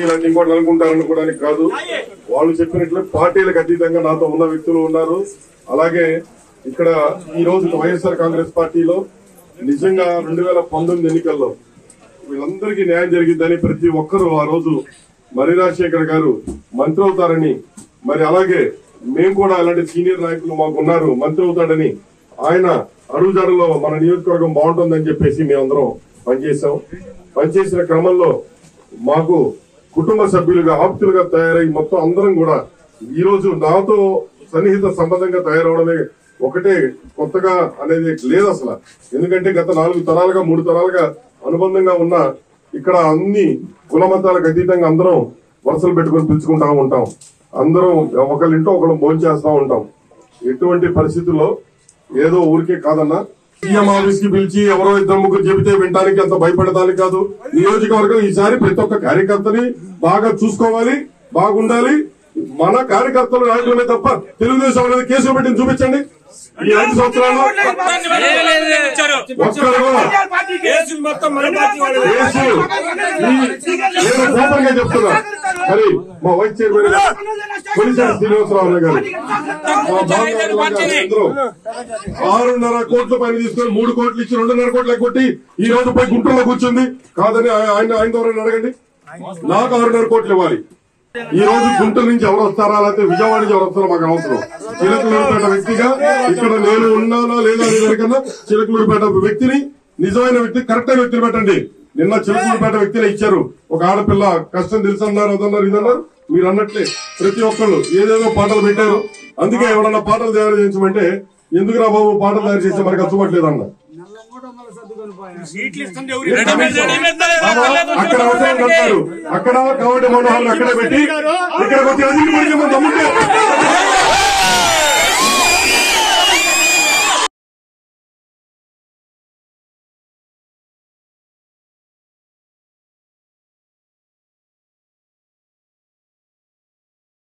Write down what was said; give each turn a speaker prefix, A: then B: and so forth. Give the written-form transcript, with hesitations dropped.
A: ఇలాంటి ఇంకోటి అనుకుంటారనుకోవడానికి కాదు, వాళ్ళు చెప్పినట్లు పార్టీలకు అతీతంగా నాతో ఉన్న వ్యక్తులు ఉన్నారు. అలాగే ఇక్కడ ఈ రోజు వైఎస్ఆర్ కాంగ్రెస్ పార్టీలో నిజంగా 2019 ఎన్నికల్లో వీళ్ళందరికీ న్యాయం జరిగిద్దని ప్రతి ఒక్కరూ ఆ రోజు మరి రాజశేఖర్ గారు మంత్రి అవుతారని, మరి అలాగే మేము కూడా అలాంటి సీనియర్ నాయకులు మాకు ఉన్నారు మంత్రి అవుతాడని, ఆయన అడుగుజాడలో మన నియోజకవర్గం బాగుంటుందని చెప్పేసి మేమందరం పనిచేశాం. పనిచేసిన క్రమంలో మాకు కుటుంబ సభ్యులుగా ఆప్తులుగా తయారై మొత్తం అందరం కూడా ఈ రోజు నాతో సన్నిహిత సంబంధంగా తయారవడమే ఒకటే కొత్తగా అనేది లేదు అసలు. ఎందుకంటే గత 4 తరాలుగా 3 తరాలుగా అనుబంధంగా ఉన్న ఇక్కడ అన్ని కుల మతాలకు అతీతంగా అందరం వరుసలు పెట్టుకుని పిలుచుకుంటా ఉంటాం. అందరం ఒకళ్ళింటో ఒకళ్ళు భోంచేస్తా ఉంటాం. ఎటువంటి పరిస్థితుల్లో ఏదో ఊరికే కాదన్నా సీఎం ఆఫీస్ కి పిలిచి ఎవరో 2-3 చెబితే వినడానికి అంత భయపడడానికి కాదు. నియోజకవర్గం ఈసారి ప్రతి ఒక్క కార్యకర్తని బాగా చూసుకోవాలి, బాగుండాలి. మన కార్యకర్తలు నాయకులమే తప్ప తెలుగుదేశం అనేది కేసులు పెట్టింది చూపించండి. ఈ 5 సంవత్సరాలు ఓపెన్గా చెప్తున్నా. మరి మా వైస్ చైర్మన్ కొలిసారి శ్రీనివాసరావు గారు 6.5 కోట్ల పైన తీసుకొని 3 కోట్లు ఇచ్చి 2.5 కోట్లు కొట్టి ఈ రోజు పోయి గుంటూరులో కూర్చుంది. కాదని ఆయన ద్వారా అడగండి. నాకు 6.5 కోట్లు ఇవ్వాలి. ఈ రోజు గుంటూరు నుంచి ఎవరు వస్తారా, లేకపోతే విజయవాడ నుంచి ఎవరు వస్తారో మాకు అవసరం. చిలకలూరుపేట వ్యక్తిగా ఇక్కడ నేను ఉన్నానా లేదా అనే దానికన్నా చిలకలూరుపేట వ్యక్తిని, నిజమైన వ్యక్తి, కరెక్ట్ అయిన వ్యక్తిని పెట్టండి. నిన్న చిలకలూరుపేట వ్యక్తిని ఇచ్చారు. ఒక ఆడపిల్ల కష్టం తెలుసు అన్నారు, అదన్నారు, ఇదన్నారు. మీరు అన్నట్లే ప్రతి ఒక్కళ్ళు ఏదేదో పాటలు పెట్టారు. అందుకే ఎవరన్నా పాటలు తయారు చేయించమంటే ఎందుకు రా బాబు పాటలు తయారు చేస్తే మనకు అచ్చుకోవట్లేదు అన్న. అక్కడ అవసరం అంటారు, అక్కడ కాబట్టి మనోహర్ అక్కడ పెట్టి ఇక్కడికి వచ్చి అధిక